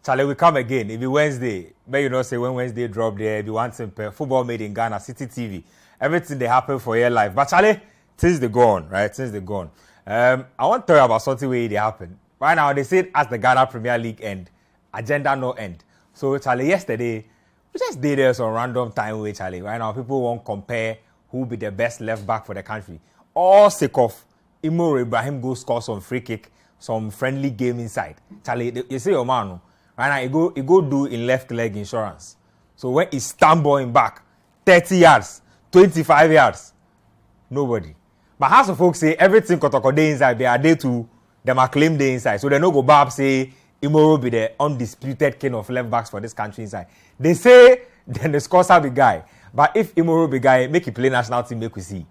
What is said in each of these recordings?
Charlie, we come again. If it's Wednesday, but you know, say when Wednesday drop there, if you want some football made in Ghana, Citi TV, everything they happen for your life. But Charlie, things they go on, right? Things they go on. I want to tell you about something where they happen. Right now, they said as the Ghana Premier League end, agenda no end. So Charlie, yesterday, we just did there some random time with Charlie. Right now, people won't compare who be the best left back for the country. All sake of Imoro Ibrahim go score some free kick, some friendly game inside. Charlie, you see your man, right now, he go do in left leg insurance. So when he stand ball in back, 30 yards, 25 yards, nobody. But how some folks say everything Kotoko day inside, they are there to them acclaim day inside. So they no go back say Imoro be the undisputed king of left backs for this country inside. They say then the Korsah be guy. But if Imoro be guy, make you play national team, make we see.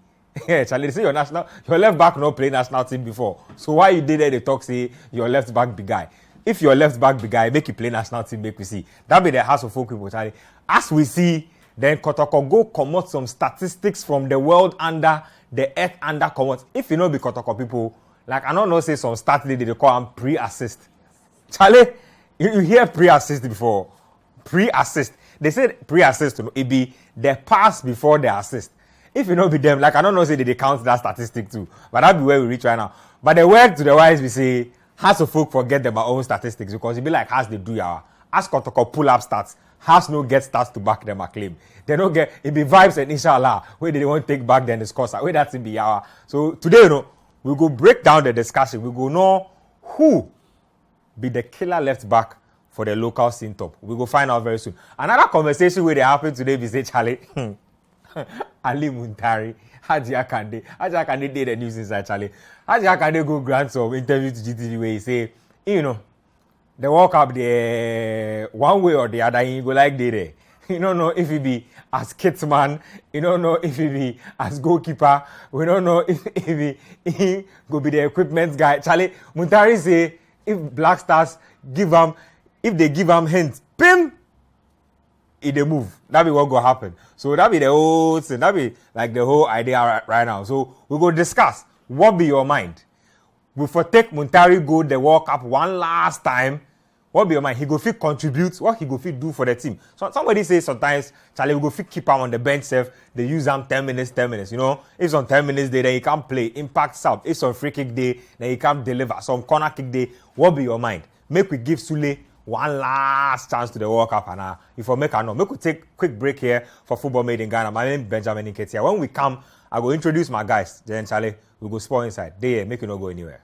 Yeah, Charlie, they say your left back no play national team before. So why you did there they talk say your left back be guy? If your left back be guy, make you play national team, make we see. That be the house of folk people, Charlie. As we see, then Kotoko go come out some statistics from the world under the earth under come out. If you know be Kotoko people, like I don't know say some stat they call them pre-assist. Charlie, you hear pre-assist before. Pre-assist. They said pre-assist, it be the pass before the assist. If you know be them, like I don't know say they count that statistic too. But that be where we reach right now. But the word to the wise we say, has of folk forget them our own statistics because it be like has they do our ask Kotoko pull up stats. Has no get stats to back them a claim. They don't get it be vibes and inshallah where they won't take back then the scores. Where that's in be our. So today, you know, we go break down the discussion. We go know who be the killer left back for the local scene top. We go find out very soon. Another conversation where they happen today we say Charlie Ali Muntari. Haji Akande did the news inside Charlie. Haji Akande go grant some interview to GTV where he say, you know, the World Cup there one way or the other, he go like there. You don't know if he be as kitman, you don't know if he be as goalkeeper, we don't know if he go be the equipment guy. Charlie, Muntari say if Black Stars give him, if they give him hints, bim, it they move. That be what go happen. So that be the whole thing. That be like the whole idea right now. So we go discuss what be your mind. We for take Muntari go the World Cup one last time. What be your mind? He go fit contribute. What he go fit do for the team? So somebody says sometimes Charlie we go fit keep him on the bench. Self they use him 10 minutes. You know, if on 10 minutes day then he can't play. Impact sub. If on free kick day then he can't deliver. Some corner kick day. What be your mind? Make we give Sule one last chance to the World Cup and if I make a no, make we take quick break here for football made in Ghana. My name is Benjamin Nketia. When we come, I go introduce my guys. Then Charlie, we go spoil inside. They make you not go anywhere.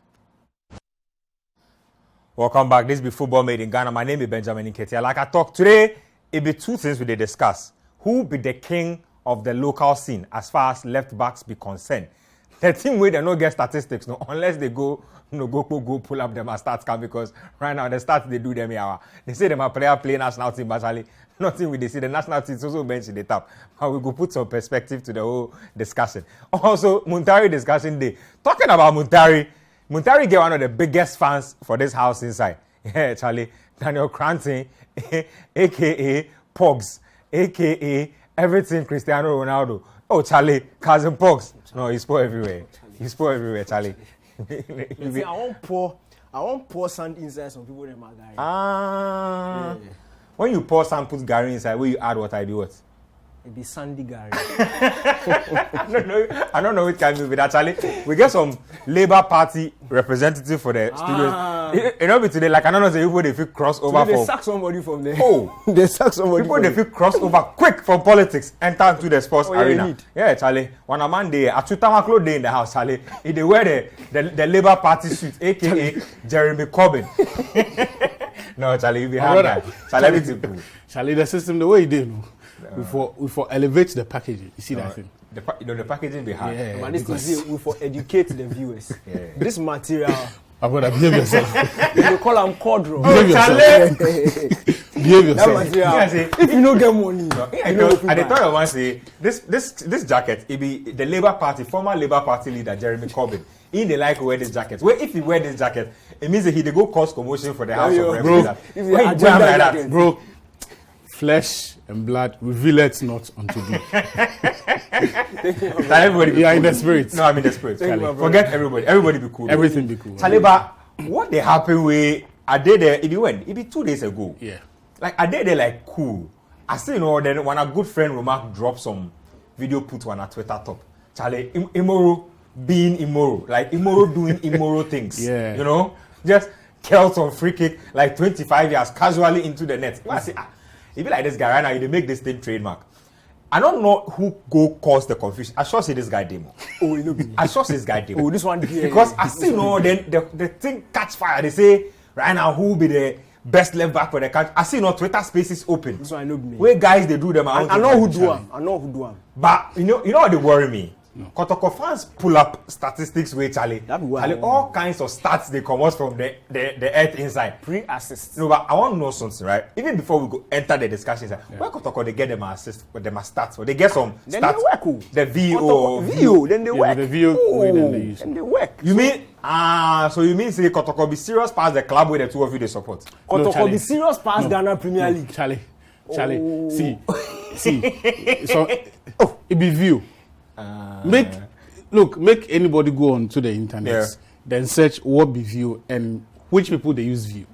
Welcome back. This be football made in Ghana. My name is Benjamin Nketia. Like I talked today, it be two things we discuss. Who be the king of the local scene as far as left backs be concerned? The team where they no get statistics, no, unless they go pull up them and stats come because right now the stats they do them here. They say them a player play national team, but actually nothing with they see the national team is also bench in the top. But we go put some perspective to the whole discussion. Also, Muntari discussion day. Talking about Muntari get one of the biggest fans for this house inside. Yeah, Charlie. Daniel Cranton, aka Pogs, aka everything Cristiano Ronaldo. Oh, Charlie, cousin Pogs. No, he's poor everywhere. He's poor everywhere, Charlie. See, I won't pour sand inside some people in my guy. Yeah. When you pour sand, put Gary inside, where you add what I do what? It be sandy Gary. I don't know which kind of be that, Charlie. We get some Labour Party representative for the studios. You know, be today, like I don't know, people they feel cross over so they sack somebody from there. Oh, they sack somebody. People they feel cross over quick from politics, enter into the sports arena. Yeah, Charlie. When a man day, a Chutamaklo day in the house, Charlie, they wear the Labour Party suit, aka Jeremy Corbyn. No, Charlie, you be hard guy. Charlie, the system the way you did. We for elevate the packaging. You see that thing? The packaging be hard. Yeah, but this is we for educate the viewers. Yeah. This material. I'm gonna behave yourself. You call him Cordro. Behave yourself. Behave yourself. That material. If you don't get money, and the third one say this jacket. It be the Labour Party former Labour Party leader Jeremy Corbyn. He they like wear this jacket. Well, if he wear this jacket, it means that he they go cause commotion for the House of Reps. Bro. Flesh and blood reveal it not unto thee. Everybody be in the spirit. No, I'm in the spirit. Forget everybody. Everybody be cool. Everything be cool. Taliba, what they happen with I did there. It be 2 days ago. Yeah. Like I did there like cool. I still know then when a good friend Romac dropped some video put on a Twitter top. Charlie Imoro being Imoro. Like Imoro doing Imoro things. Yeah. You know? Just curls on free kick like 25 years casually into the net. I say, it be like this guy right now, they make this thing trademark. I don't know who go cause the confusion. I sure see this guy demo. Oh, you know. I sure see this guy demo. Oh, this one here. Because I still know then the thing catch fire. They say right now who will be the best left back for the country. I see no Twitter spaces open. This one I know me. Where guys they do them. I know who do them. I know who do them. But you know what they worry me. No. Kotoko fans pull up statistics with Charlie. Charlie, all kinds of stats they come out from the earth inside. Pre-assists. No, but I want to know something, right? Even before we go enter the discussions, where Kotoko they get them assist with them stats? Or they get some then stats. They work. The VO. Then they work. The VO then they use. Then they work. You mean so you mean say Kotoko be serious past the club where the two of you they support? Kotoko be serious past Ghana Premier League. Charlie. See. So it be VO. Make anybody go on to the internet, then search what be view and which people they use view.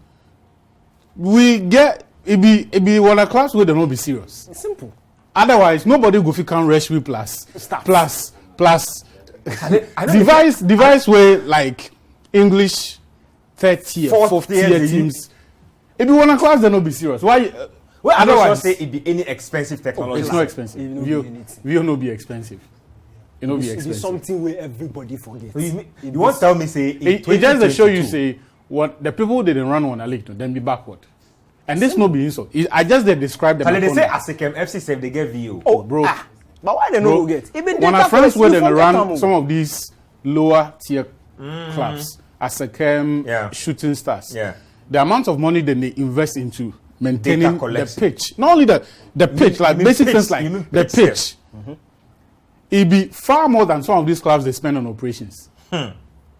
We get it be one a class where they not be serious. It's simple. Otherwise, nobody go fi can rush we plus device where like English third tier, fourth tier teams. It be one a class they not be serious. Why? Well, otherwise, say it be any expensive technology. It's not expensive. View no be expensive. It will be expensive. It's something where everybody forgets. So you want to tell me say it just to show you say what the people didn't run on a league then be backward. And this no be insult. I just describe them. They say Asikem FC say they get VO. Oh, bro. But why they no get? Even when our friends where they run some of these lower tier clubs, Asikem, Shooting Stars. Yeah. The amount of money that they invest into maintaining the pitch. Not only that, the pitch, like basic things like the pitch. Mm-hmm. It be far more than some of these clubs they spend on operations.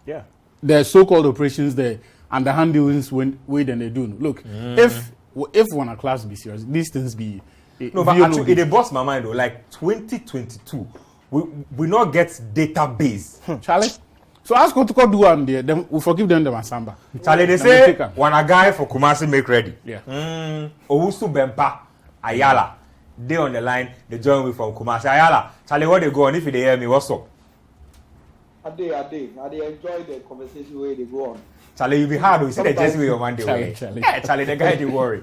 Yeah. The so-called operations, the underhand dealings way than they do. Look, if one a class be serious, these things be. No, but actually, it boss my mind though. Like 2022, we not get database. Charlie. So ask Kotoko do one there, then we forgive them the Masamba. Charlie, they say when a guy for Kumasi make ready. Yeah. Owusu Bempa Ayala. They on the line, they join me from Kumasi. Ayala, Charlie, what they go on? If they hear me, what's up? I enjoy the conversation where they go on. Charlie, you be hard. You see the Jesse way on Monday. Charlie. Yeah, Charlie, the guy they worry.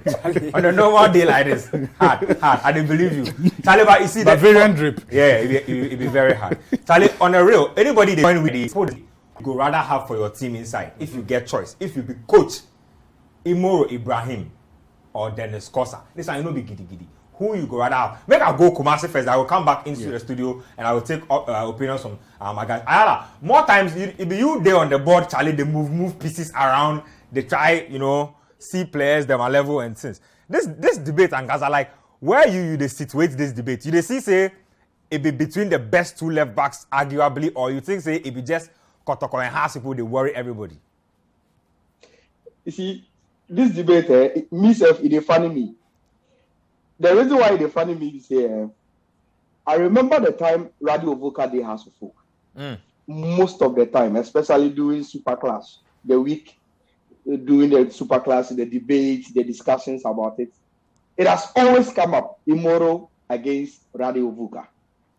On a normal day like this, hard. I didn't believe you. Charlie, but you see that variant drip. Yeah, it be very hard. Charlie, on a real, anybody they join with this, go rather have for your team inside. If you get choice, if you be coach, Imoro Ibrahim or Dennis Korsah, this I know be giddy. Who you go rather have? Make I go Kumasi first. I will come back into the studio and I will take opinions from my guys. Ayala, more times it be you there on the board, Charlie. They move pieces around. They try, see players them a level and things. This debate and guys are like, where you they situate this debate? You they see say it be between the best two left backs arguably, or you think say it be just Kotoko and Haas people they worry everybody? You see, this debate, myself, it funny me. The reason why they funny me is I remember the time Radio Voca did House of Folk. Most of the time, especially during Superclass, the week during the Superclass, the debates, the discussions about it. It has always come up, Imoro against Radio Voca.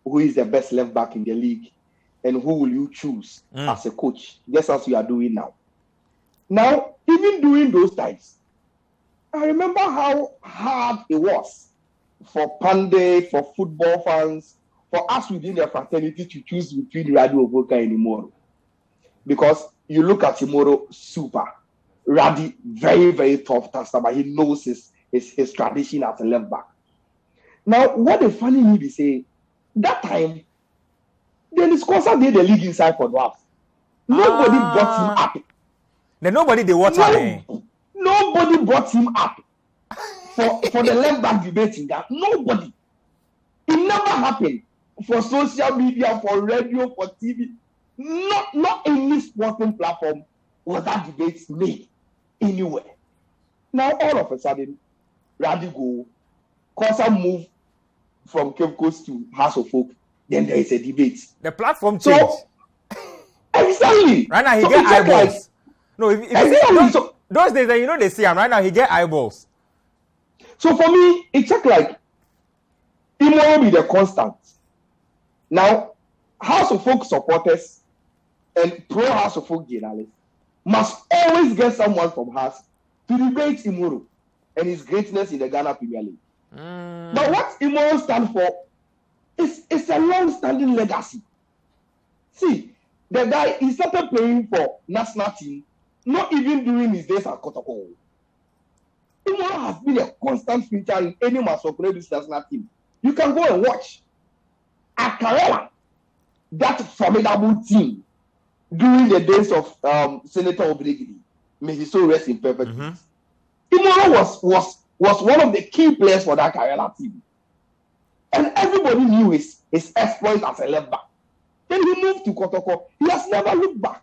Who is the best left back in the league? And who will you choose as a coach? Just as you are doing now. Now, even during those times, I remember how hard it was for pundits, for football fans, for us within the fraternity to choose between Radio Voca and Imoro. Because you look at Imoro, super. Radi, very, very tough tasker, but he knows his tradition as a left back. Now, what the funny need is say, that time, Dennis Korsah did the league inside for dwarfs. Nobody brought him up. Then nobody they watch Nobody brought him up for the left back debate in that. Nobody. It never happened for social media, for radio, for TV. Not any sporting platform was that debate made anywhere. Now all of a sudden, Radi go, Korsah move from Cape Coast to House of Folk. Then there is a debate. The platform changed. Exactly. Right now he get eyeballs. No, if those days, you know, they see him right now. He get eyeballs. So for me, it's just like Imoro be the constant. Now, House of Folk supporters and pro House of Folk journalists must always get someone from House to debate Imoro and his greatness in the Ghana Premier League. But what Imoro stands for is a long-standing legacy. See, the guy, he started playing for national team, not even during his days at Korsah. Imoro has been a constant feature in any match of this national team. You can go and watch Akarela, that formidable team during the days of Senator Obregidi. May he so rest in perfect peace. Imoro was one of the key players for that Akarela team. And everybody knew his exploits as a left back. Then he moved to Korsah. He has never looked back.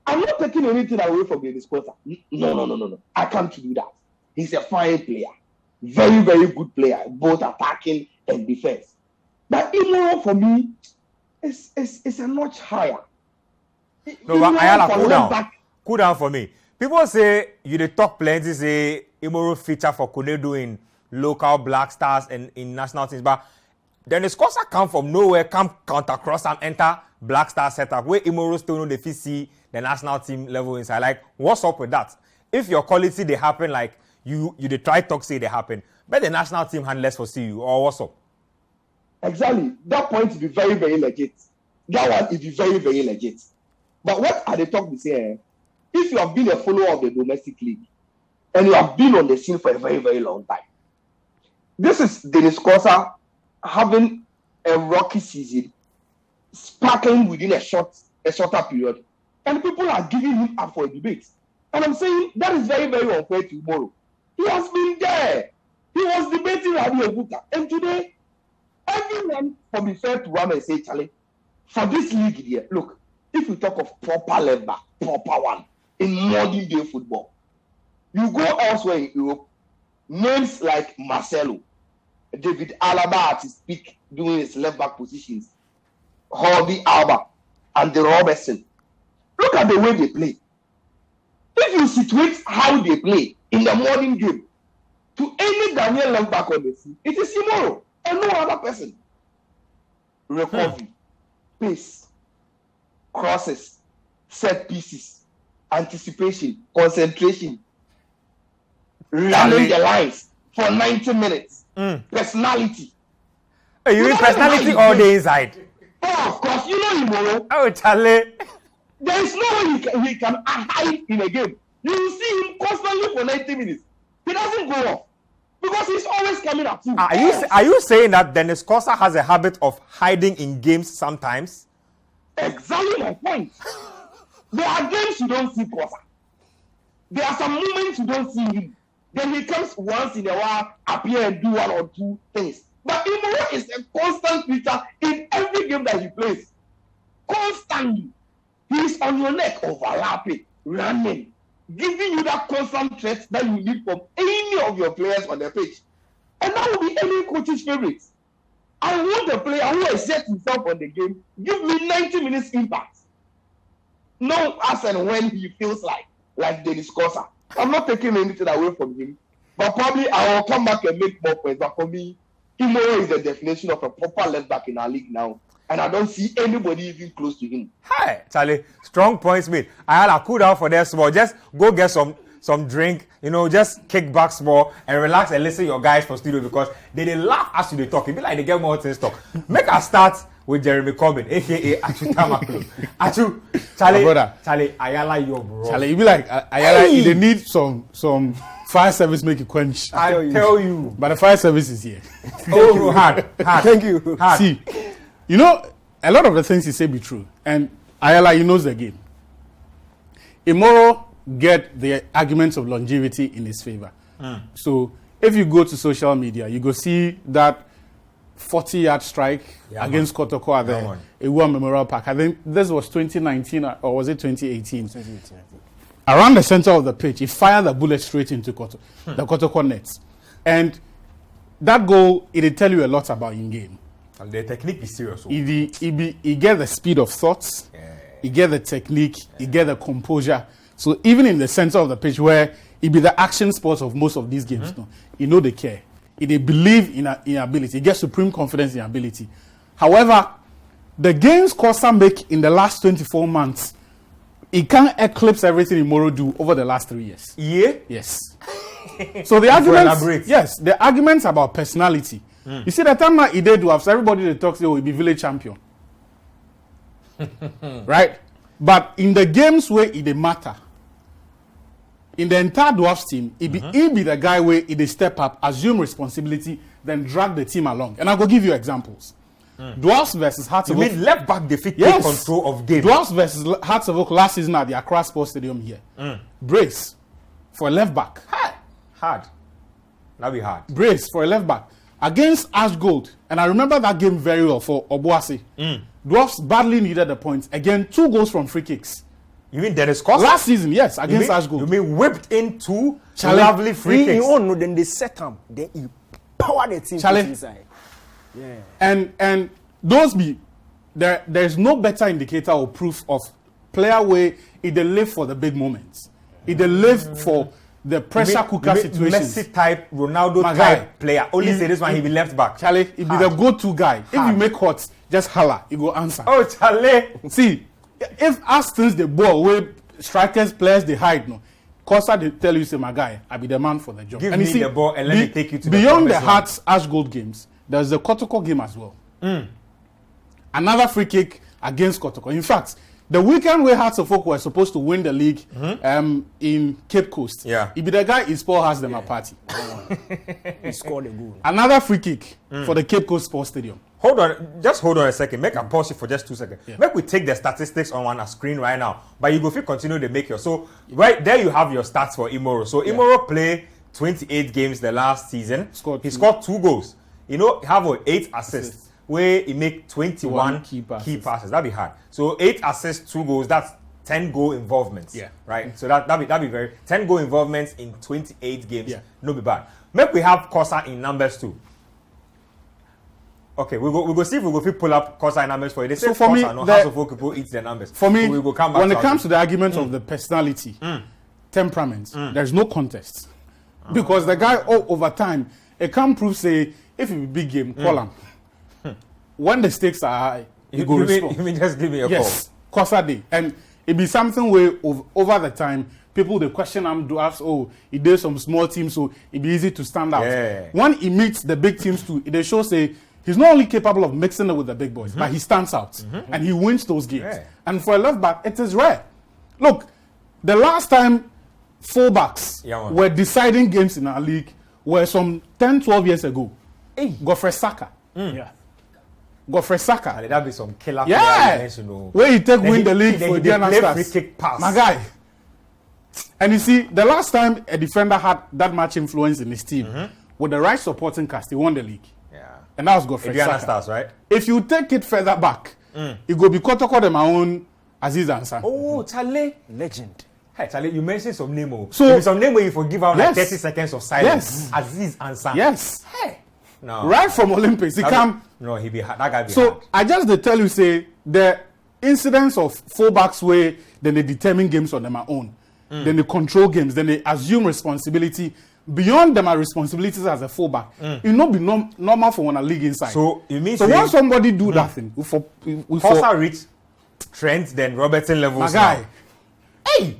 I'm not taking anything away from the Korsah. No. I can't do that. He's a fine player. Very, very good player, both attacking and defense. But Imoro, for me, is a notch higher. No, but Ayala, cool down for me. People say you dey talk plenty, say Imoro feature for Konedo in local Black Stars and in national teams, but then the Korsah come from nowhere, come counter cross and enter Black Star setup where Imoro still know the see the national team level inside. Like, what's up with that? If your quality they happen, like you they try talk say they happen, but the national team handless for see you, or what's up? Exactly. That point will be very, very legit. That one will be very, very legit. But what are they talking to say? If you have been a follower of the domestic league and you have been on the scene for a very, very long time, this is Dennis Korsah having a rocky season, sparkling within a shorter period, and people are giving him up for a debate. And I'm saying that is very, very unfair to Imoro. He has been there. He was debating Radio Buka. And today, everyone can be fair to him and say, Charlie, for this league here, look, if we talk of proper left back, proper one, in modern day football, you go elsewhere in Europe, names like Marcelo, David Alaba at his peak doing his left back positions, Harvey Alba, and the Robertson. Look at the way they play. If you situate how they play in the modern game to any Ghanaian left back on the field, it is Imoro and no other person. Recovery, pace, crosses, set pieces, anticipation, concentration, running the lines for 90 minutes, personality. Hey, you mean personality all day inside? Oh, of course, you know Imoro. Oh, Charlie. There is no way he can hide in a game. You will see him constantly for 90 minutes. He doesn't go off because he's always coming at you. Are you saying that Dennis Korsah has a habit of hiding in games sometimes? Exactly my point. There are games you don't see Korsah. There are some moments you don't see him. Then he comes once in a while, appear and do one or two things. But Imoro is a constant feature in every game that he plays. Constantly. He's on your neck, overlapping, running, giving you that constant threat that you need from any of your players on the pitch. And that will be any coach's favorite. I want a player who exerts himself on the game, give me 90 minutes impact. No as and when he feels like Dennis Korsah. I'm not taking anything away from him, but probably I will come back and make more points. But for me, Imoro is the definition of a proper left back in our league now. And I don't see anybody even close to him. Hi, Charlie. Strong points made. I had a cool down for that small. Just go get some drink, just kick back small and relax and listen to your guys for studio because they laugh as they talk. It be like they get more things to talk. Make us start with Jeremy Corbin, aka Achu Tamakulu. Achu, Charlie, Ayala, your bro. Charlie, you be like Ayala, they need some fire service make you quench. I tell you. But the fire service is here. Oh, hard. Thank you. Hard. See, a lot of the things he say be true. And Ayala, he knows the game. Imoro get the arguments of longevity in his favor. So if you go to social media, you go see that 40-yard strike against Kotoko at the Ewa Memorial Park. I think this was 2019 or was it 2018? 2018, I think. Around the center of the pitch, he fired the bullet straight into the Kotoko nets. And that goal, it will tell you a lot about in-game. And the technique is serious. He get the speed of thoughts, he get the technique, he get the composure So even in the center of the pitch where it be the action sports of most of these games, no, you know they care. They believe in ability. He gets supreme confidence in ability. However, the gains Korsah make in the last 24 months, it can't eclipse everything Imoro do over the last 3 years. Yeah? Yes. So the arguments, yes, the arguments about personality. You see, the time that he did dwarfs, everybody that talks, he'll be village champion. Right? But in the games where it matter, in the entire dwarfs team, he be the guy where he step up, assume responsibility, then drag the team along. And I'll go give you examples. Dwarfs versus Hearts of Oak. You mean left back defeat take control of game? Dwarfs versus Hearts of Oak last season at the Accra Sports Stadium here. Brace for a left back. Hard. That'll be hard. Brace for a left back. Against Ash Gold. And I remember that game very well for Obuasi. Dwarfs badly needed the points. Again, 2 goals from free kicks. You mean Dennis Korsah? Last season, yes, against Ash Gold. You mean whipped into lovely free kicks? Then they set them. Then he power the team inside. Yeah. And those be there's no better indicator or proof of player where they live for the big moments. They live for the pressure cooker situations. Messi type, Ronaldo type player. Only say this one he be left back. Charlie, he be the go-to guy. If you make hot, just holler, he go answer. Oh, Charlie. See, if Aston's the ball where strikers, players they hide, no. Korsah they tell you, say my guy, I be the man for the job. Give me the ball and let me take you to beyond the Hearts Ash Gold games. There's the Kotoko game as well. Another free kick against Kotoko. In fact, the weekend where Hearts of Oak were supposed to win the league in Cape Coast, it be the guy Ispor has them a party. He scored a goal. Another free kick for the Cape Coast Sports Stadium. Hold on a second. Make a pause for just 2 seconds. Make we take the statistics on one screen right now. But you go feel continue to make your. So right there you have your stats for Imoro. So Imoro played 28 games the last season. He scored 2 goals. You know, have 8 assists. Where he make 21 key passes. That'd be hard. So 8 assists, 2 goals. That's 10 goal involvements. Yeah. Right. So that'd be very 10 goal involvements in 28 games. Yeah. No be bad. Make we have Korsah in numbers too. Okay, we go see if we go pull up Korsah in numbers for you. They say so for Korsah, no House of Oak people eat their numbers. For me, we go come back when it comes to the argument of the personality, temperament, there's no contest. Because the guy over time, it can't prove say if it's a big game, call him. When the stakes are high, you go respond. You mean just give me a call? Yes, Korsah day. And it be something where over the time, people they question him, do ask, he did some small teams, so it be easy to stand out. Yeah. When he meets the big teams too, they show say he's not only capable of mixing it with the big boys, but he stands out and he wins those games. Yeah. And for a left back, it is rare. Look, the last time fullbacks were deciding games in our league were some 10, 12 years ago. Godfrey Saka. Godfrey Saka. That'd be some killer player. Where he win the league for Diana Stars. My guy. And you see, the last time a defender had that much influence in his team, with the right supporting cast, he won the league. Yeah. And that was Godfrey Saka. Stars, right? If you take it further back, it go be Kotoko de my own Aziz Ansah. Oh, Charlie. Legend. Hey, Charlie, you mentioned some name. So some name where you forgive out like 30 seconds of silence. Yes. Aziz Ansah. Yes. Hey. No. Right from Olympics, he come. No, he be that guy be so hard. I just tell you, say the incidents of fullbacks where then they determine games on their own, then they control games, then they assume responsibility beyond them responsibilities as a fullback. It not be normal for one a league inside. So you mean when somebody do that thing, we Korsah reach Trent then Robertson levels. My guy, hey,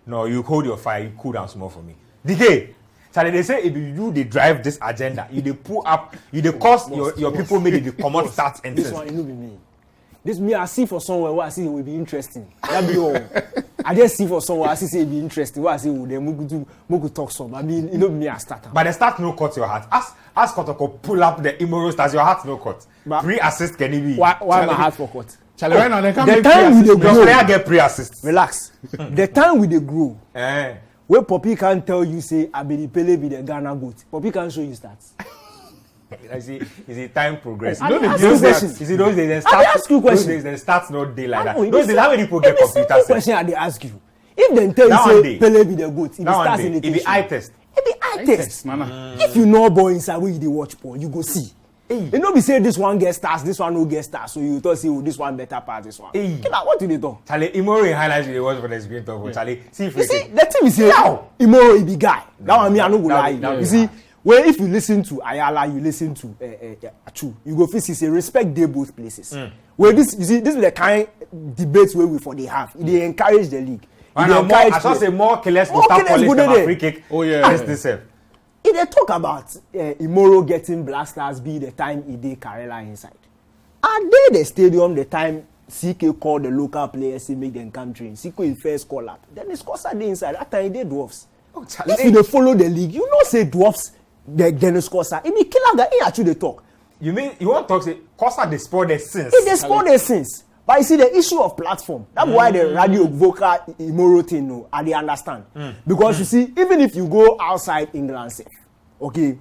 no, you hold your fire, you cool down small for me. DK. Charlie, they say if you they drive this agenda, you they pull up, you they cause your people maybe they come out start and this one, it will be me. This me I see for somewhere where I see it will be interesting. That be all. I just see for somewhere I see it be interesting. Where I see they could talk some. I mean, you know me I start. But the start no cut your heart. Ask Kotoko pull up the Imoro stars. Your heart no cut. Pre-assist can it be? Why my heart for cut? Charlie, right now they can't the make time we pre-assist. grow. Player get pre-assist. Relax. The time we grow. Where Poppy can tell you say Abedi Pele be the Ghana goat. Poppy can show you stats. I see. Is it time progress? I ask you questions. You see those days I ask you questions. Those days stats no day like that. Those days how many people get computer? Question I ask you. If they tell you say Pele be the goat, if it starts in the it be eye test. It be eye test. If you know boy inside where you dey watch porn, you go see. You know, we say this one get stars, this one no get stars. So you thought, say, oh, this one better pass this one. What do they do? Charlie, Imoro in highlights they was for the screen talk. Charlie, see you see, the thing is here. Imoro, he be guy. That one me, I no go lie. You see, where if you listen to Ayala, you listen to Achu, you go feel say respect they both places. Where this, you see, this is the kind debates where we for they have. They encourage the league. I should say more careless go start calling them a free kick. Oh yeah. This If they talk about Imoro getting Black Stars be the time he did Karela inside. Are they the stadium the time CK called the local players to make them come train? CK in first call up. Then it's Korsah day inside. That time he did Dwarfs. If you follow the league, you know say Dwarfs, Dennis Korsah. If the killer guy, he actually talk. You mean, you want to talk say Korsah they spoil their sins? They spoil their sins. But you see the issue of platform. That's why the radio vocal Imoro thing, no, I they understand. Because you see, even if you go outside England, safe, okay,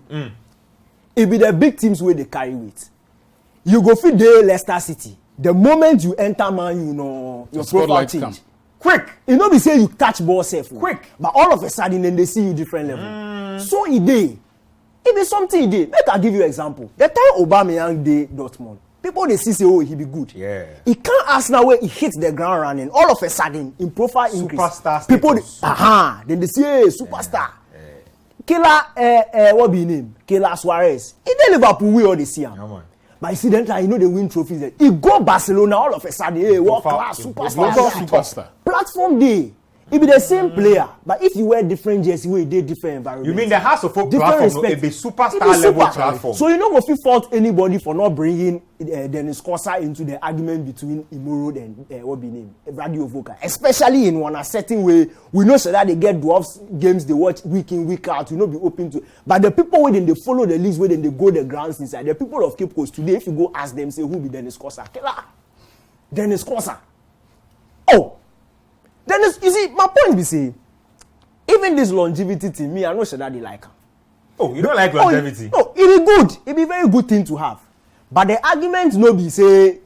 it be the big teams where they carry weight. You go feed the Leicester City. The moment you enter Man, you know your profile change. Quick. You know, we say you catch ball safe. Quick. But all of a sudden, then they see you different level. So it be something he did. Let I give you an example. The time Aubameyang did Dortmund. People they see say, oh, he be good. Yeah. He can't ask now where he hits the ground running. All of a sudden, in profile increase. Superstar people then they say, hey, superstar. Killer, what be his name? Killer Suarez. He did Liverpool, we all they see him. But you see, then you know they win trophies. There. He go Barcelona all of a sudden, hey, world class, superstar. Platform day. It be the same player, but if you wear different jerseys, you dey different environment. You mean the House of Folk platform it be superstar level platform? So you know go fit fault anybody for not bringing Dennis Korsah into the argument between Imoro and what be name Radio Vocal, especially in one setting where we know so that they get Dwarfs games they watch week in week out. You know be open to, but the people where they follow the leagues where they go the grounds inside. The people of Cape Coast today, if you go ask them, say who be Dennis Korsah? Dennis Korsah. Oh. Then you see, my point be say, even this longevity thing, me, I know sure that they like. Oh, you don't like longevity? No, it be good. It be very good thing to have. But the argument no be say,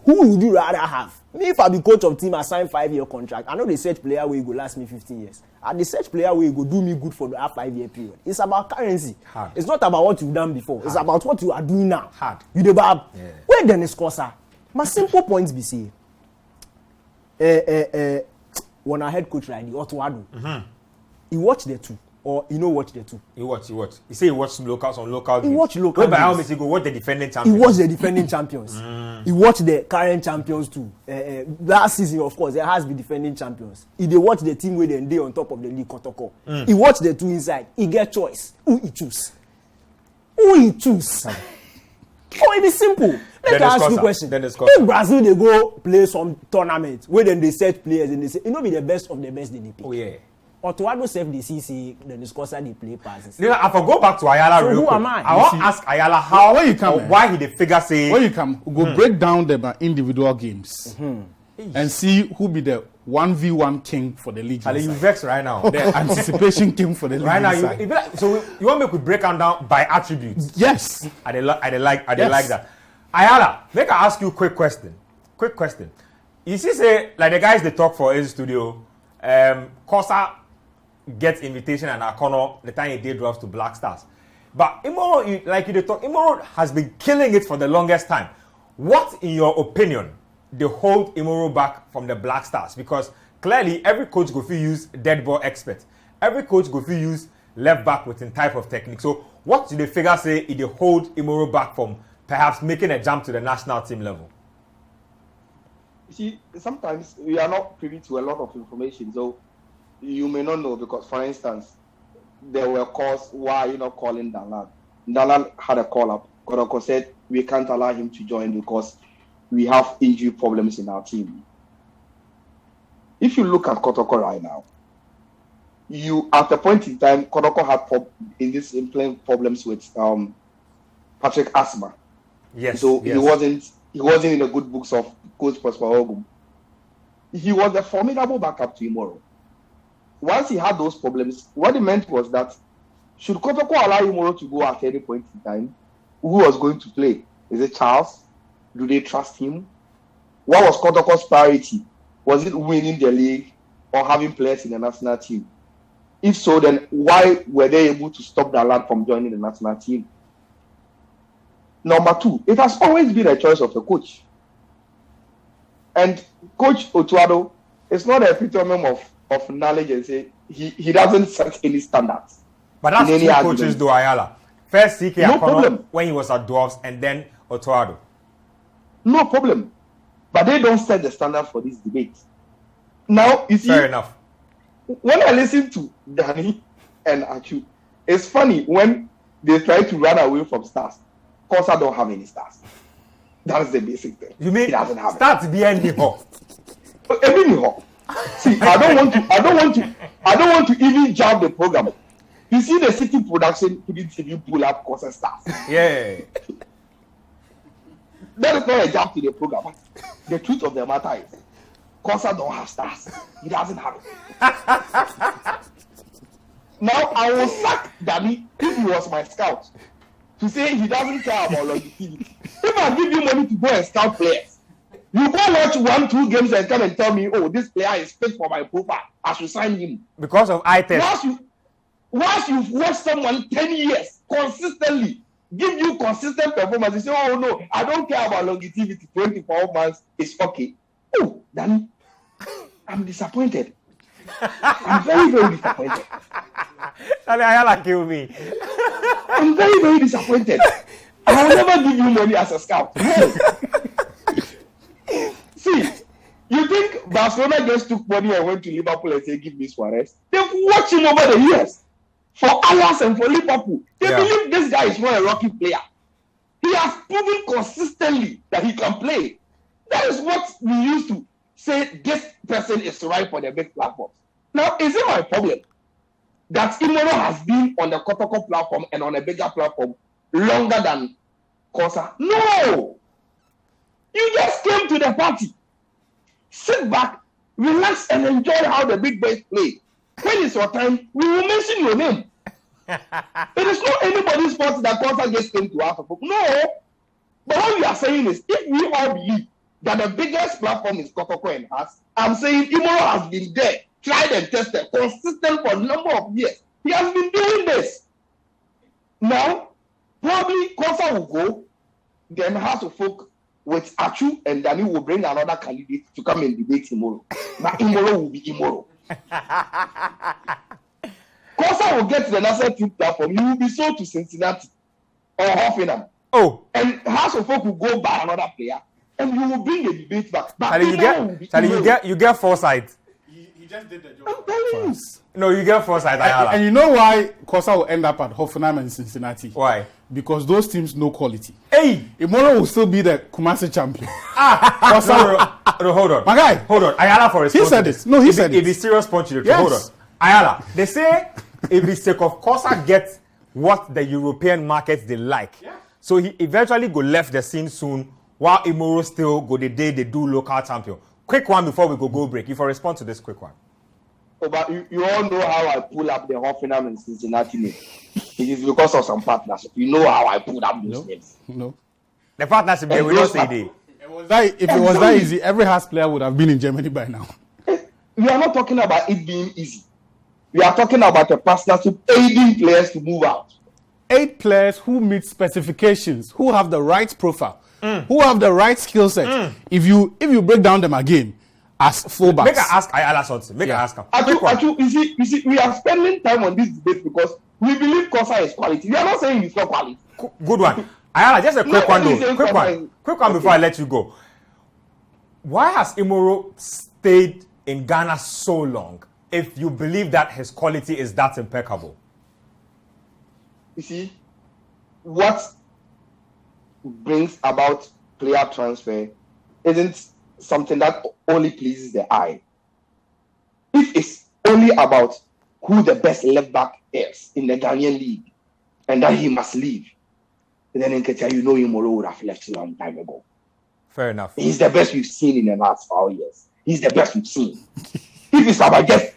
who would you rather have? Me, if I be coach of team, I sign 5-year contract. I know the search player will go last me 15 years. And the search player will go do me good for the 5-year period. It's about currency. Hard. It's not about what you've done before. Hard. It's about what you are doing now. Hard. You the bab. Yeah. Where Dennis Korsah? My simple points be say, when I head coach like the Otuado, he watched the two, or you know watch the two. He watch. He say he watched some local games. He watched local games. By how much he go watch the defending champions? He watched the defending champions. He watched the current champions too. Last season, of course, there has been defending champions. He dey watch the team where they on top of the league, Kotoko. He watched the two inside. He get choice. Who he choose? Oh, it is simple. Let me ask you a question. If Brazil they go play some tournament where then they set players and they say, it no be the best of the best they pick. Oh yeah. Otuado self they see the Korsah they play passes. I for go back to Ayala so real quick. Who am I? I want to ask Ayala how where you come, why he the figure say where you come go break down the individual games and see who be the 1v1 king for the league. You vex right now. The anticipation king for the league. Right now, you like, so you want me to break down by attributes? Yes. I like that. Ayala, make I ask you a quick question. You see, say like the guys they talk for his studio, Korsah gets invitation and Akono the time he did drops to Black Stars. But Imoro has been killing it for the longest time. What, in your opinion, they hold Imoro back from the Black Stars? Because clearly every coach go fit use dead ball expert. Every coach go fit use left back with a type of technique. So what do they figure say if they hold Imoro back from perhaps making a jump to the national team level? You see, sometimes we are not privy to a lot of information, so you may not know because, for instance, there were calls, why are you not calling Dalan? Dalan had a call up. Kodoko said, we can't allow him to join because we have injury problems in our team. If you look at Kotoko right now, at a point in time, Kotoko had playing problems with Patrick Asma. Yes. So he wasn't in the good books of Coach Prosper Ogum. He was a formidable backup to Imoro. Once he had those problems, what it meant was that should Kotoko allow Imoro to go at any point in time, who was going to play? Is it Charles? Do they trust him? What was Kotoko's priority? Was it winning the league or having players in the national team? If so, then why were they able to stop Dalan from joining the national team? Number two, it has always been a choice of the coach. And Coach Otuado is not a epitome of knowledge and say he doesn't set any standards. But that's two coaches do Ayala. First CK No problem. when he was at Dwarfs and then Otuado. No problem. But they don't set the standard for this debate. Now, you see, fair enough. When I listen to Danny and Achu, it's funny when they try to run away from stars. Korsah don't have any stars. That's the basic thing. You mean he doesn't have stars behind him? See, I don't want to even jump the program. You see the Citi production couldn't even pull up Korsah stars. Yeah. That is not a jump to the program. The truth of the matter is, Korsah don't have stars. He doesn't have it. Now I will sack Danny if he was my scout to say he doesn't care about longevity. If I give you money to go and scout players, you go watch 1-2 games and come and tell me, oh, this player is fit for my profile. I should sign him. Because of eye test. Once you've watched someone 10 years consistently, give you consistent performance, you say, oh no, I don't care about longevity, 24 months is okay. Oh, Danny, I'm disappointed. I'm very, very disappointed. Ayala kill me. I'm very, very disappointed. I will never give you money as a scout. No. See, you think Barcelona just took money and went to Liverpool and said, give me Suarez? They've watched him over the years. For Ajax and for Liverpool. They believe this guy is not a rocky player. He has proven consistently that he can play. That is what we used to say, this person is right for the big platforms. Now, is it my problem that Imoro has been on the Kotoko platform and on a bigger platform longer than Korsah? No! You just came to the party. Sit back, relax, and enjoy how the big boys play. When it's your time, we will mention your name. It is not anybody's fault that Korsah just came to us. No! But what we are saying is, if we all believe that the biggest platform is Kotoko and us, I'm saying Imoro has been there, tried and tested, consistent for a number of years. He has been doing this. Now, probably Korsah will go, then House of Folk with Achu and Danny will bring another candidate to come and debate Imoro. But Imoro will be Imoro. Korsah will get to the national team platform. He will be sold to Cincinnati or Hoffenheim. Oh. And House of Folk will go buy another player. And you will bring the debate back. You get foresight. He just did the job. I'm telling you. No, you get foresight. And you know why Korsah will end up at Hoffenheim and Cincinnati? Why? Because those teams know quality. Hey! Imoro will still be the Kumasi champion. No, hold on. My guy. Hold on. Ayala for He said it. No, he said it. If it's serious punch, you yes. Hold on. Ayala, they say if the sake of Korsah gets what the European markets they like, so he eventually go left the scene soon, while Imoro still go the day they do local champion. Quick one before we go break. If I respond to this quick one. Oh, but you all know how I pull up the Hoffenheim and Cincinnati name. It is because of some partnership. You know how I pulled up those names. No. The partnership, we don't say they. If it was that easy, every Hearts player would have been in Germany by now. We are not talking about it being easy. We are talking about a partnership aiding players to move out. 8 players who meet specifications, who have the right profile, who have the right skill set. If you break down them again as fullbacks. Make I ask Ayala something. Make I ask him. You see, we are spending time on this debate because we believe Korsah is quality. We are not saying he's not quality. Good one. Ayala, just a quick one though. Quick one before I let you go. Why has Imoro stayed in Ghana so long if you believe that his quality is that impeccable? You see, what brings about player transfer isn't something that only pleases the eye. If it's only about who the best left back is in the Ghanaian league and that he must leave, then in Ketia, you know Imoro would have left a long time ago. Fair enough. He's the best we've seen in the last 4 years. He's the best we've seen. If it's about just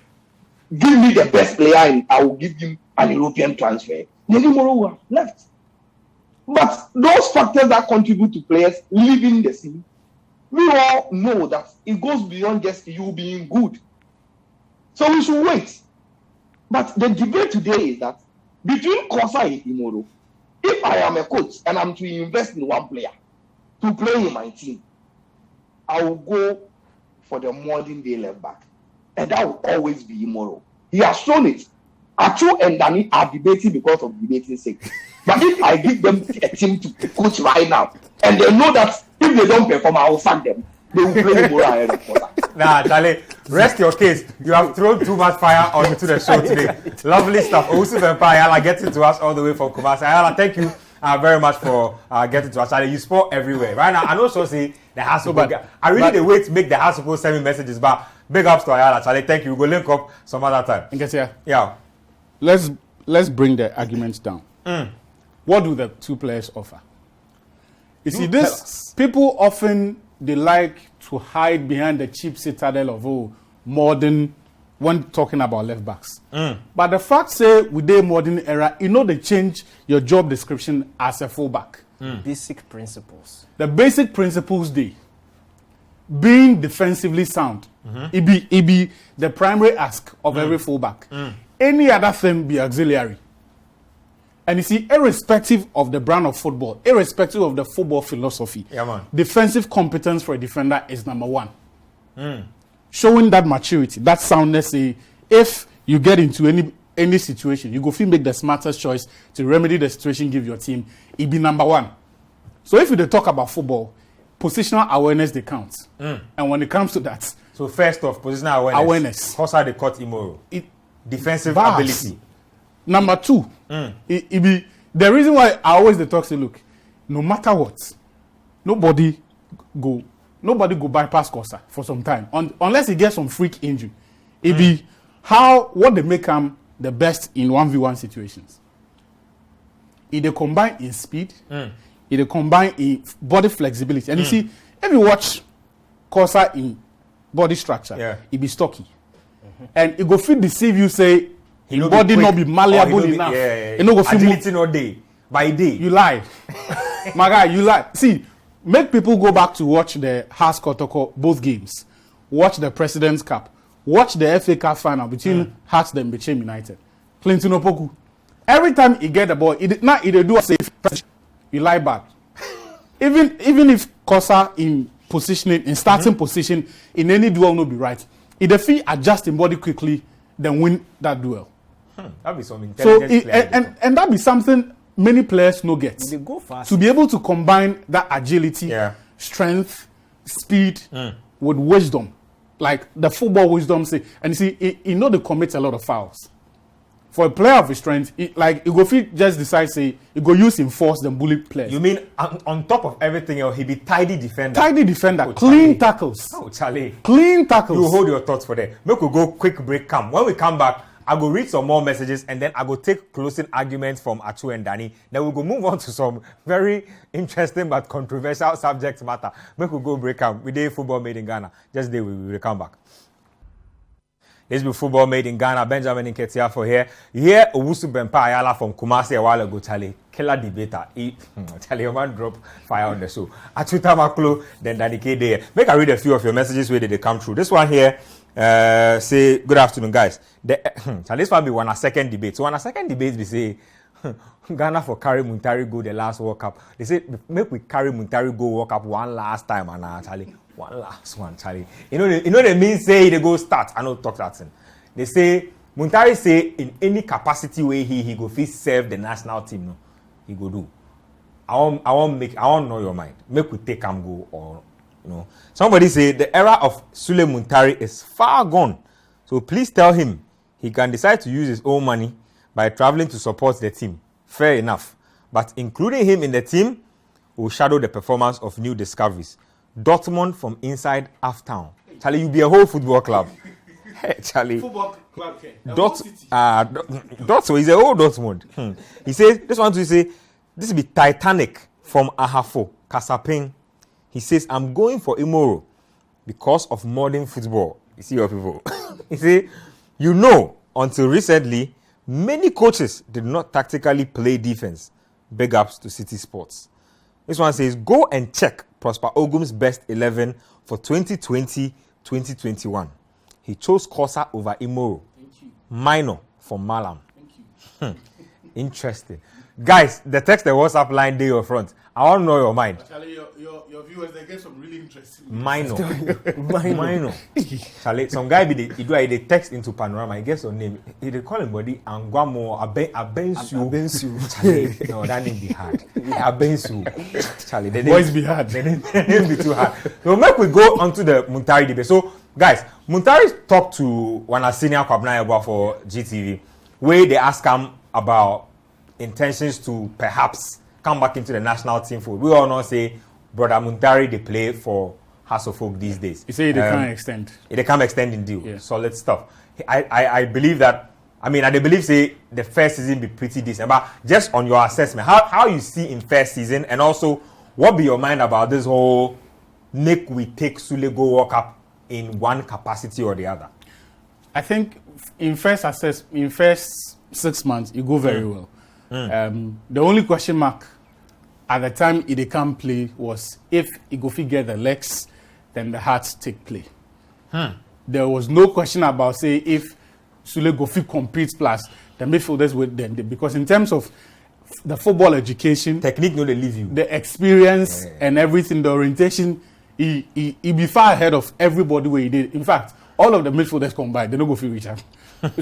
give me the best player and I will give him an European transfer, then Imoro would have left. But those factors that contribute to players leaving the city, we all know that it goes beyond just you being good. So we should wait. But the debate today is that between Korsah and Imoro, If I am a coach and I'm to invest in one player to play in my team, I will go for the modern day left back. And that will always be Imoro. He has shown it. Achu and Danny are debating because of debating sake. But if I give them a team to coach right now, and they know that if they don't perform, I will sack them, they will play Imoro ahead of Korsah. Nah, Charlie, rest your case. You have thrown too much fire onto the show today. Lovely stuff. Owusu Bempah Ayala getting to us all the way from Kumasi. Ayala, thank you very much for getting to us. Charlie, you sport everywhere. Right now, I know so say the house I really the way to make the house supposed send me messages, but big ups to Ayala. Charlie, thank you. We'll link up some other time. Yeah. Let's bring the arguments down. What do the two players offer? You see, this people often they like to hide behind the cheap citadel of modern when talking about left backs. But the fact say with the modern era, they change your job description as a fullback. Basic principles. The basic principles they being defensively sound. It be the primary ask of every fullback. Any other thing be auxiliary. And you see, irrespective of the brand of football, irrespective of the football philosophy, defensive competence for a defender is number one. Showing that maturity, that soundness. If you get into any situation, you go feel make the smartest choice to remedy the situation, give your team, it be number one. So if you talk about football, positional awareness they count. And when it comes to that, so first off, positional awareness. Korsah they caught Imoro. Defensive ability. Number two, it be the reason why I always talk say, look, no matter what, nobody go bypass Korsah for some time unless he gets some freak injury. It be what they make him the best in 1v1 situations. It they combine in speed, it they combine in body flexibility. And you see, if you watch Korsah in body structure, it be stocky. And it go fit deceive you say his body not be malleable enough. It no go fit agility no day by day. You lie. My guy, you lie. See, make people go back to watch the Hearts Kotoko both games. Watch the President's Cup. Watch the FA Cup final between Hearts and Bechem United. Clinton Opoku. Every time he get the ball, it do a safe. You lie back. even if Korsah in positioning, in starting position, in any duel no be right. If the fee adjust in body quickly, then win that duel. That'd be some intelligent and that be something many players no get. They go fast. To be able to combine that agility, strength, speed with wisdom, like the football wisdom say. And you see, they commit a lot of fouls. For a player of his strength, he go fit just decide say he go use him force them bully players. You mean on top of everything else, he be tidy defender. Tidy defender, clean tackles. Oh, Charlie. Clean tackles. You hold your thoughts for that. Make we go quick break. When we come back, I go read some more messages and then I go take closing arguments from Achu and Danny. Then we go move on to some very interesting but controversial subject matter. Make we go break up. We did football made in Ghana. Just there we will come back. This be football made in Ghana. Benjamin Nketia for here. Here, Owusu Bempah Ayala from Kumasi a while ago, Charlie. Killer debater. Charlie, your man drop fire on the show. Achuta Maklo, then Danny K there. Make I read a few of your messages where they come through. This one here, say, good afternoon, guys. This one be one a second debate. So, on a second debate, we say, Ghana for carry Muntari go the last World Cup. They say, make we carry Muntari go World Cup one last time, and Charlie. One last one, Charlie. You know they mean say they go start. I know talk that thing. They say Muntari say in any capacity way he go fit serve the national team. No, he go do. I want know your mind. Make we take him go or Somebody say the era of Sule Muntari is far gone. So please tell him he can decide to use his own money by traveling to support the team. Fair enough. But including him in the team will shadow the performance of new discoveries. Dortmund from inside Aftown. Charlie, you be a whole football club. Hey, Charlie. Football club. Dortmund is a whole Dortmund. He says, this one to say, this will be Titanic from Ahafo, Kasaping. He says, I'm going for Imoro because of modern football. You see your people. He say, until recently, many coaches did not tactically play defense. Big ups to Citi Sports. This one says, go and check Prosper Ogum's best 11 for 2020-2021. He chose Korsah over Imoro. Minor from Malam. Thank you. Interesting. Guys, the text the WhatsApp line day your front. I want to know your mind. Charlie, your viewers, they get some really interesting. Minor. Charlie, some guy they text into Panorama. He gets your name. He they call him body Anguamo Abensu. Charlie, no, that name be hard. Abensu. Charlie, the voice be hard. The name be too hard. So make we go onto the Muntari debate. So guys, Muntari talked to one senior Kwabna for GTV, where they ask him about intentions to perhaps come back into the national team for. We all know say brother Muntari they play for House of Folk these days. You say they can't extend. They can't extend in deal. Yeah. Solid stuff. I believe that. I mean, I believe say the first season be pretty decent. But just on your assessment, how you see in first season, and also what be your mind about this whole Nick we take Sule go walk up in one capacity or the other? I think in first 6 months you go very well. The only question mark at the time he can't play was if he go figure the legs, then the heart take play. There was no question about say if Sule go fit compete plus the midfielders with them, because in terms of the football education, technique no they leave you, the experience and everything, the orientation, he be far ahead of everybody where he did. In fact, all of the midfielders combined, they don't go fit reach out.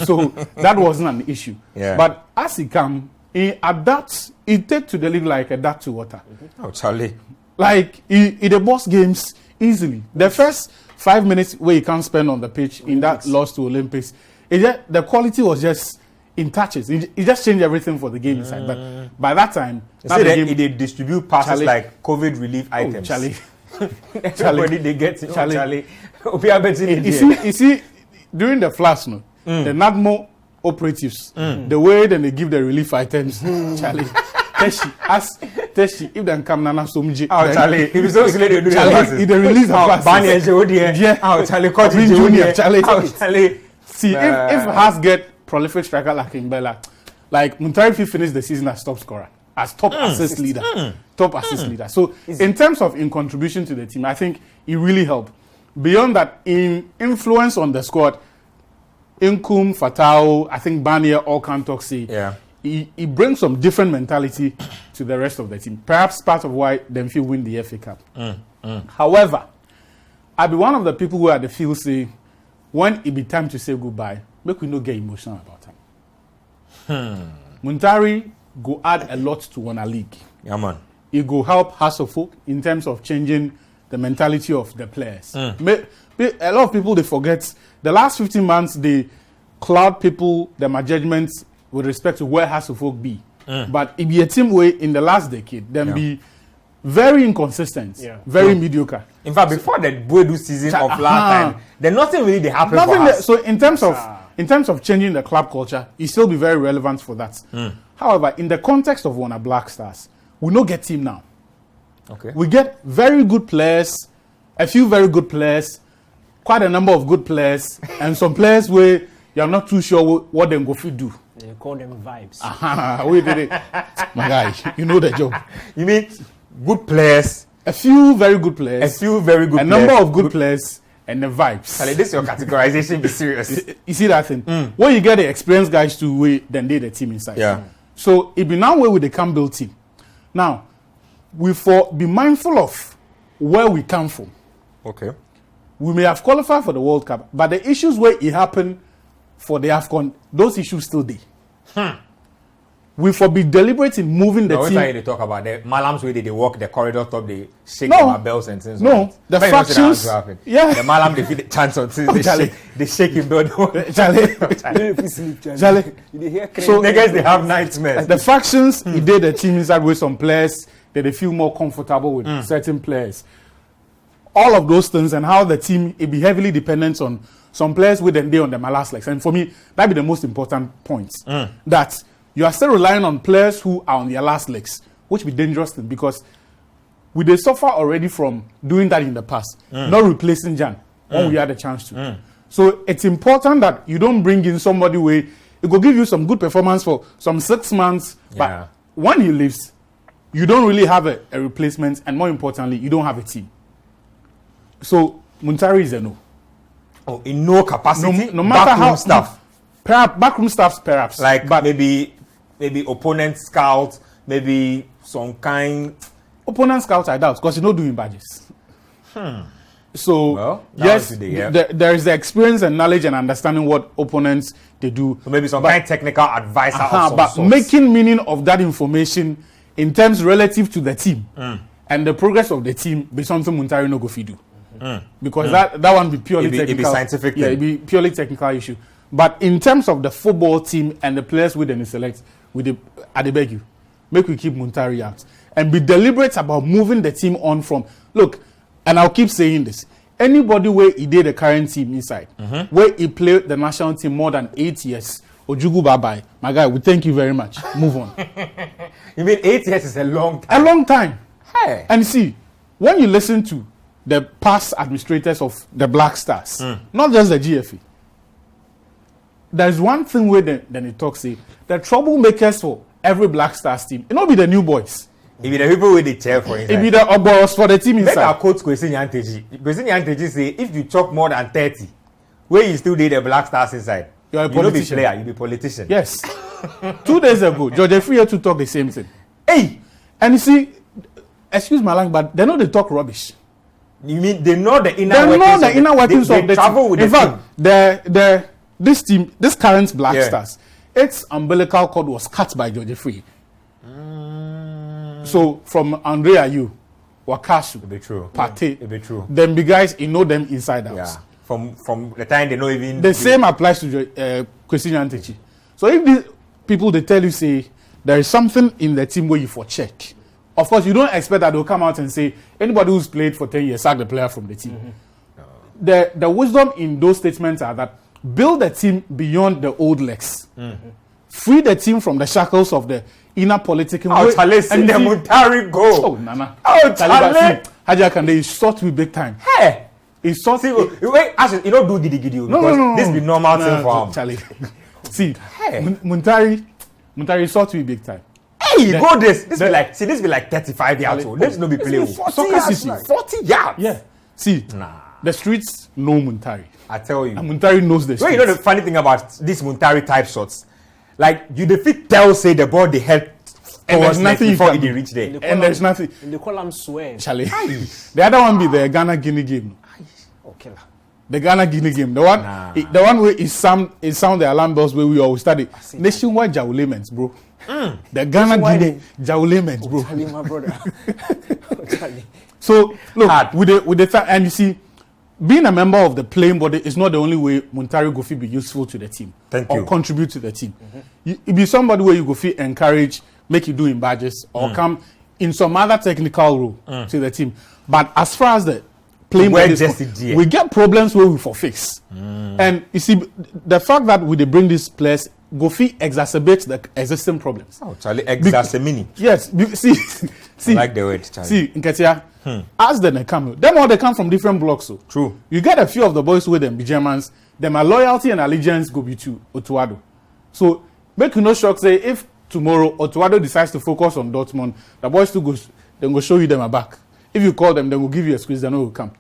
So that wasn't an issue. But as he come, he adapts, he take to the league like a duck to water. Oh, Charlie. Like, he the boss games easily. The first 5 minutes where he can't spend on the pitch in that loss to Olympics, the quality was just in touches. He just changed everything for the game inside. But by that time, he did distribute passes Charlie, like COVID relief items. Charlie. Everybody they get it. Charlie. You see, during the flash, the NADMO operatives, the way then they give the relief items, Charlie. Teshi, if they come nana somji. Oh, Charlie, if it's so silly, they do Charlie, if they release the passes. Bani and Jody, yeah. Oh, Charlie, cut it, Junior, Charlie. Charlie. See, if Has get prolific striker like Mbella, like Muntari finished the season as top scorer, as top assist leader, top assist leader. So in terms of in contribution to the team, I think he really helped. Beyond that, in influence on the squad, Inkum, Fatao, I think Bania, all can talk. He brings some different mentality to the rest of the team. Perhaps part of why them feel win the FA Cup. However, I'll be one of the people who at the field say, when it be time to say goodbye, make we not get emotional about him. Muntari go add a lot to Wana League. Yeah, man. It go help House of Folk in terms of changing the mentality of the players. A lot of people, they forget, the last 15 months, they cloud people, their judgments with respect to where House of Folk be. But it be a team way in the last decade, then be very inconsistent, very mediocre. In fact, before the Boedu season of last time, then nothing really they happened for us. So in terms of changing the club culture, it still be very relevant for that. However, in the context of Warner Black Stars, we no get team now. Okay. We get very good players, a few very good players, quite a number of good players, and some players where you're not too sure what them go fit do. They call them vibes. Wait, my guy, you know the job. You mean good players? A few very good players. A number of good players, and the vibes. Charlie, this is your categorization. Be serious. You see that thing? When you get the experienced guys to wait, then they the team inside. Yeah. So it be now where with the Campbell team. Now, we be mindful of where we come from. Okay. We may have qualified for the World Cup, but the issues where it happened for the AFCON, those issues still there. We be deliberate in moving the team. What are you talk about? The Malams where they walk the corridor top, they shake their bells and things. No, the factions. Yeah. The Malam they feel the chance on things. They shake him bell. Charlie. So niggas they have nightmares. The factions he did the team inside with some players that they feel more comfortable with certain players. All of those things and how the team it be heavily dependent on some players with them day on the last legs. And for me, that be the most important point. That you are still relying on players who are on their last legs, which be dangerous thing because we they suffer already from doing that in the past, not replacing Jan when we had a chance to. So it's important that you don't bring in somebody where it will give you some good performance for some 6 months, but when he leaves, you don't really have a replacement, and more importantly, you don't have a team. So Muntari is a no. Oh, in no capacity. No matter how stuff. Backroom staffs, perhaps. Like, but maybe maybe opponent scout, maybe some kind. Opponent scout, I doubt, because you're not doing badges. So Well, yes, today, yeah. there is the experience and knowledge and understanding what opponents they do. So maybe some kind of technical advisor of some but sorts. making meaning of that information in terms relative to the team and the progress of the team be something Muntari no go fi do. Because that one be purely technical. It be scientific Yeah, thing. it be purely technical issue. But in terms of the football team and the players within the select, I beg you, make we keep Muntari out and be deliberate about moving the team on from. Look, and I'll keep saying this. Anybody where he did the current team inside, where he played the national team more than 8 years, Ojugu bye-bye. My guy, we thank you very much. Move on. You mean 8 years is a long time? A long time. Hey. And see, when you listen to the past administrators of the Black Stars, not just the GFA, there's one thing where then they talk, say, the troublemakers for every Black Stars team, it not be the new boys. It be the people with the chair for inside. It be the oboros for the team Make inside. our coach Kwesi Nyanteji. Kwesi Nyanteji say, if you chop more than 30, where you still did the Black Stars inside, You're a you no be politician. player, you be politician. Yes. 2 days ago, George Free to talk the same thing. Hey, And you see, excuse my language, but they know they talk rubbish. you mean they know the inner They workings? know the inner workings they of the travel team. with In the fact, team. this team, this current Black Yeah. Stars, its umbilical cord was cut by George Free. So from Andrea Yu, Wakasu, It be true. Pate, It be true. them big guys, you know them inside out. Yeah. From the time they know even The same applies to Kwesi Nyantechi. So if these people they tell you say there is something in the team where you for check, of course you don't expect that they'll come out and say anybody who's played for 10 years sack the player from the team. The wisdom in those statements are that build the team beyond the old legs, free the team from the shackles of the inner political. Oh, Chale, see and the you see- Muntari go. Oh, Nana. Oh, Chale, Chale. but see, Haji Akande is short with big time. Hey. He's short. See, wait, actually, you don't do giddy giddy because this be normal thing for him. Charlie. See, Hey. Muntari short with big time. Hey, The- go this. This the- be like 35 yards old. This no be play. be 40 Soccer yards, City, like. 40 yards. Yeah. See, Nah. the streets know Muntari. I tell you. And Muntari knows the Well, streets. you know the funny thing about these Muntari type shots, like you defeat tell say the ball they help And there's towards net nothing you before can it do. dey reach there. And there's nothing. And they call them swear. Charlie. The other one be the Ghana Guinea game. Okay. The Ghana Guinea game. The one, Nah. the one where it sound the alarm bells where we always study. see. Nationwide jowlements, bro. The Ghana Nationwide Guinea jowlements, bro. Charlie, my brother. Charlie. So look, Hard. with the and you see, being a member of the playing body is not the only way Muntari go fit be useful to the team Thank or you. contribute to the team. You be somebody where you go fit encourage, make you do in badges or come in some other technical role to the team. But as far as the playing Well, body is just concerned, it, yeah. we get problems where we for fix. And you see, the fact that we dey bring these players go fit exacerbates the existing problems. Oh, Charlie, exactly. Yes, see, I like the word, Charlie. See, Nketia, as they come, them all they come from different blocks. So True. you get a few of the boys with them be Germans. Them a loyalty and allegiance go be to Otuado. So make you no shock. Say if tomorrow Otuado decides to focus on Dortmund, the boys too go. Then go show you them a back. If you call them, they will give you a squeeze. They know will come.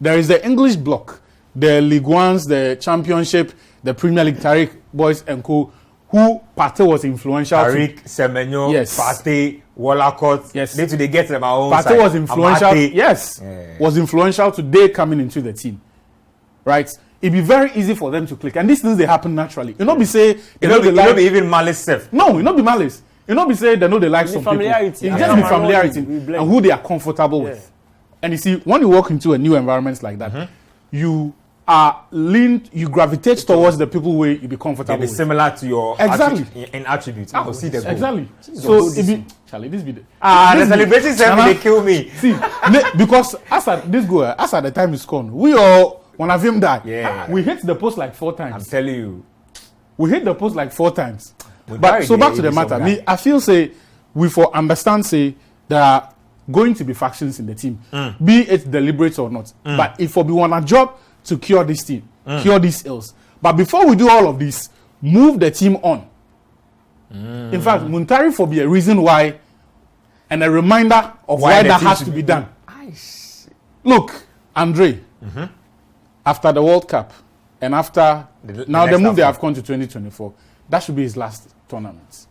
There is the English block, the League Ones, the Championship, the Premier League, Tariq boys and co. Who Partey was influential. to. Tariq, Semenyo, Yes. Partey, Wallacott. Yes. They get them our own Partey side. was influential. Amate. Yes, Yeah. was influential today coming into the team, right? It'd be very easy for them to click, and these things they happen naturally. You know, be say You know, be even malice self. no, you know, be malice. You know, be say they know they like The some people. familiarity. It Yeah. just be familiarity We blend. and who they are comfortable with. And you see, when you walk into a new environment like that, you are leaned, you gravitate towards the people where you be comfortable They be with. similar to your Exactly. in attributes. I will see the goal. Exactly. So it be Charlie, this be the The this be- celebrating self Nana, they kill me. See, because as at this goal, as at the time is gone, we all one of him die. Yeah. We hit the post like 4 I'm times. telling you. We hit the post like 4 times. But But so there back to the is matter. some Me, guy. I feel say we for understand say there are going to be factions in the team, be it deliberate or not. But if we want a job to cure this team, cure these ills. But before we do all of this, move the team on. In fact, Muntari for be a reason why and a reminder of why the that team has should to be be done. Look, Andre, after the World Cup and after The now the next move they AFCON. have gone to 2024, that should be his last tournament.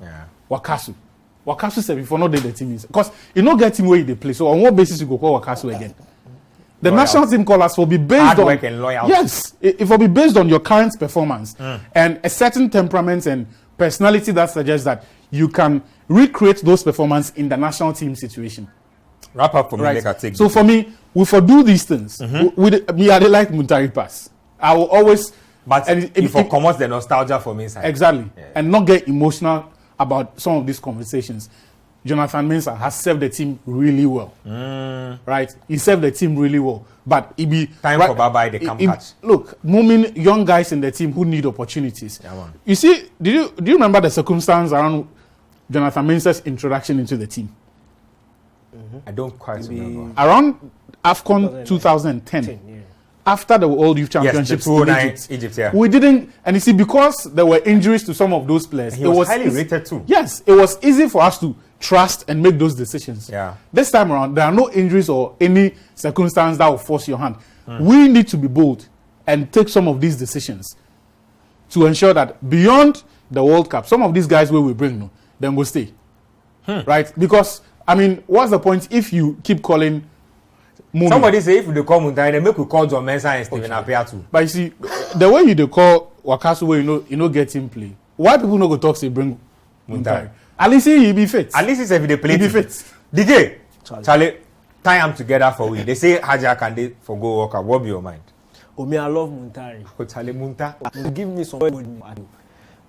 Yeah. Wakasu said before not the team is because you not get him where they play. So on what basis you go call Wakasu again? The national team callers will be based hard on work and loyalty. Yes, it will be based on your current performance and a certain temperament and personality that suggests that you can recreate those performances in the national team situation. Wrap up for me, Right. make a take. So for me, we for do these things. Me, I like Muntari pass. I will always, but if it comes the nostalgia for me inside. exactly, and not get emotional about some of these conversations. Jonathan Mensah has served the team really well. Right? He served the team really well. But it be time for bye-bye, they come catch. Look, moving young guys in the team who need opportunities. Yeah, man. You see, do you remember the circumstance around Jonathan Mensah's introduction into the team? I don't quite remember. Around AFCON 2010. After the World Youth Championships in Egypt, yeah. we didn't, and you see, because there were injuries to some of those players, He was highly rated too. Yes, it was easy for us to trust and make those decisions. Yeah. This time around, there are no injuries or any circumstance that will force your hand. We need to be bold and take some of these decisions to ensure that beyond the World Cup, some of these guys where we bring, then will stay. Right? Because, I mean, what's the point if you keep calling Mumi? Somebody say if they call Muntari, they make we call John Mensah and Stephen Appiah too. But you see, the way you they call Wakasu, where you know get him play. Why people no go talk say bring Muntari? At least he be fit. At least he say if they play, He be fit. DJ, Charlie, tie them together for we. They say Haja can they for go work out. What be your mind? Oh, me, I love Muntari. Oh, Charlie Munta. Give me some money.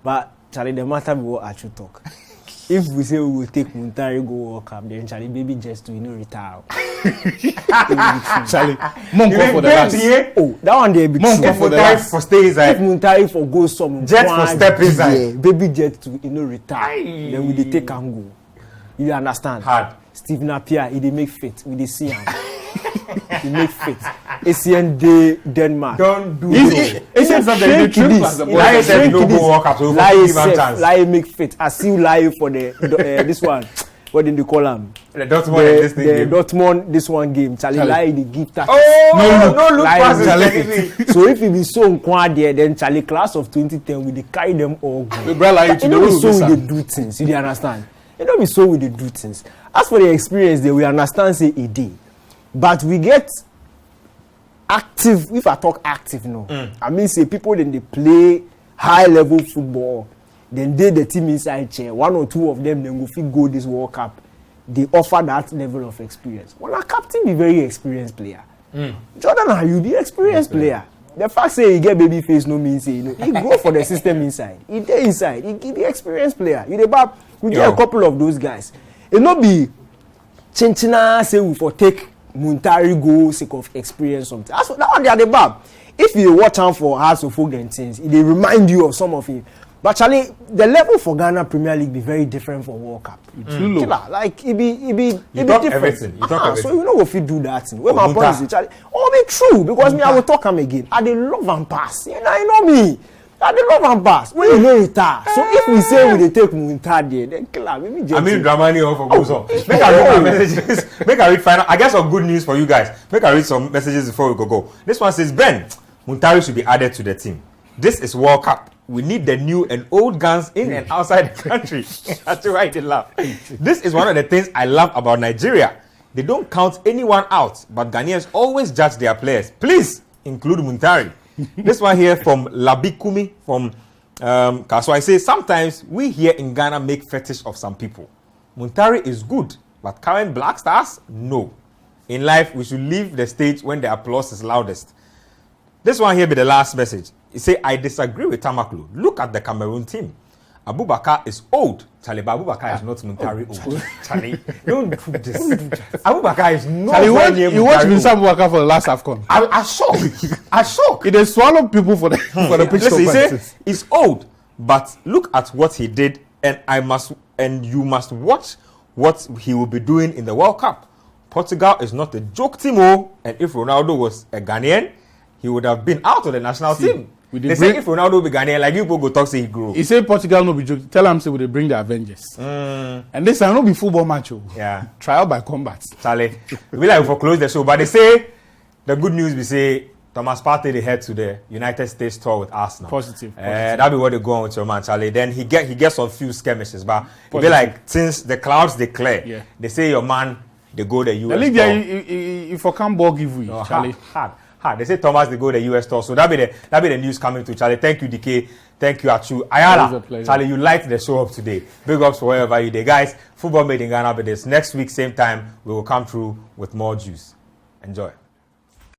But Charlie, the matter be what I should talk. If we say we will take Muntari go World Cup, then Charlie baby just to retire. Charlie, monk for the last. Oh, that one there be true. If Muntari for stay inside, If Muntari for go some Jet for step inside. yeah, baby jet to retire. Then we dey take and go. You understand? Hard. Stephen Appiah, he dey make fit. We dey see him. He make fit. ACN Day Denmark. don't do It's something they trip as a boy. Lie said no go World Cup, so we Lie give him chance. Lie make fit. I see you lie for the this one. What did they call him? The Dortmund and this thing The game. Dortmund this one game. Charlie lie the gift. Oh, no look Lie past is Charlie. So if it be so unquad there, then Charlie class of 2010 we dey carry them all go. We brought like You know, be so we dey do things. You dey understand? You know, be so we dey do things. As for the experience, there we understand say a day, but we get active. If I talk active, no, I mean say people then they play high level football. Then they the team inside chair. One or two of them then go fit go this World Cup. They offer that level of experience. Well, a captain be very experienced player. Jordan, are you be experienced player? The fact say he get baby face no mean say he go for the system inside. He dey inside. He be experienced player. You dey bab. We get a couple of those guys. It not be chinchina say we for take Muntari go sake of experience something. That's what that one they are the bab. If you watch out for Hearts of Folk and things, they remind you of some of it. But Charlie, the level for Ghana Premier League be very different from World Cup. Killer, like it be different. Everything. You talk everything. So you know if you do that thing. Where my point is, Charlie, be true because me I will talk him again. I dey love and pass. You know me. I dey love and pass. When you know retire. So if we say we dey take Muntari, then killer, maybe just. I mean, Dramani off for goes on. Make I read my messages. Make I read final. I guess some good news for you guys. Make I read some messages before we go. This one says, Ben, Muntari should be added to the team. This is World Cup. We need the new and old guns in and outside the country. That's why they laugh. This is one of the things I love about Nigeria. They don't count anyone out, but Ghanaians always judge their players. Please include Muntari. This one here from Labikumi from Korsah. I say sometimes we here in Ghana make fetish of some people. Muntari is good, but current Black Stars, no. In life, we should leave the stage when the applause is loudest. This one here be the last message. He say, I disagree with Tamaklo. Look at the Cameroon team. Abubakar is old. Charlie, but Abubakar is not Muntari old. Charlie, don't do this. Abubakar is not Charlie, you watch Vincent Abubakar for the last AFCON. I shocked. I shocked. It has swallowed people for the pitch. Listen, he say he's old, but look at what he did, and you must watch what he will be doing in the World Cup. Portugal is not a joke team, and if Ronaldo was a Ghanaian, he would have been out of the national team. They say if Ronaldo be Ghanaian, like you people go talk say he grew. He say Portugal no be joke. Tell him say we dey bring the Avengers. And this time no be football match. Yeah. Trial by combat. Charlie, we like for close the show, but they say the good news we say Thomas Partey they head to the United States tour with Arsenal. Positive. That be what they go on with your man Charlie. Then he gets some few skirmishes, but it be like since the clouds they clear, they say your man they go the US. The league there, if I can't ball give you, Charlie. Hard. They say Thomas they go the US tour, so that be the news coming to Charlie. Thank you, DK. Thank you, Achu. Ayala, Charlie, you light the show up today. Big ups for wherever you there, guys. Football made in Ghana, but this next week same time we will come through with more juice. Enjoy.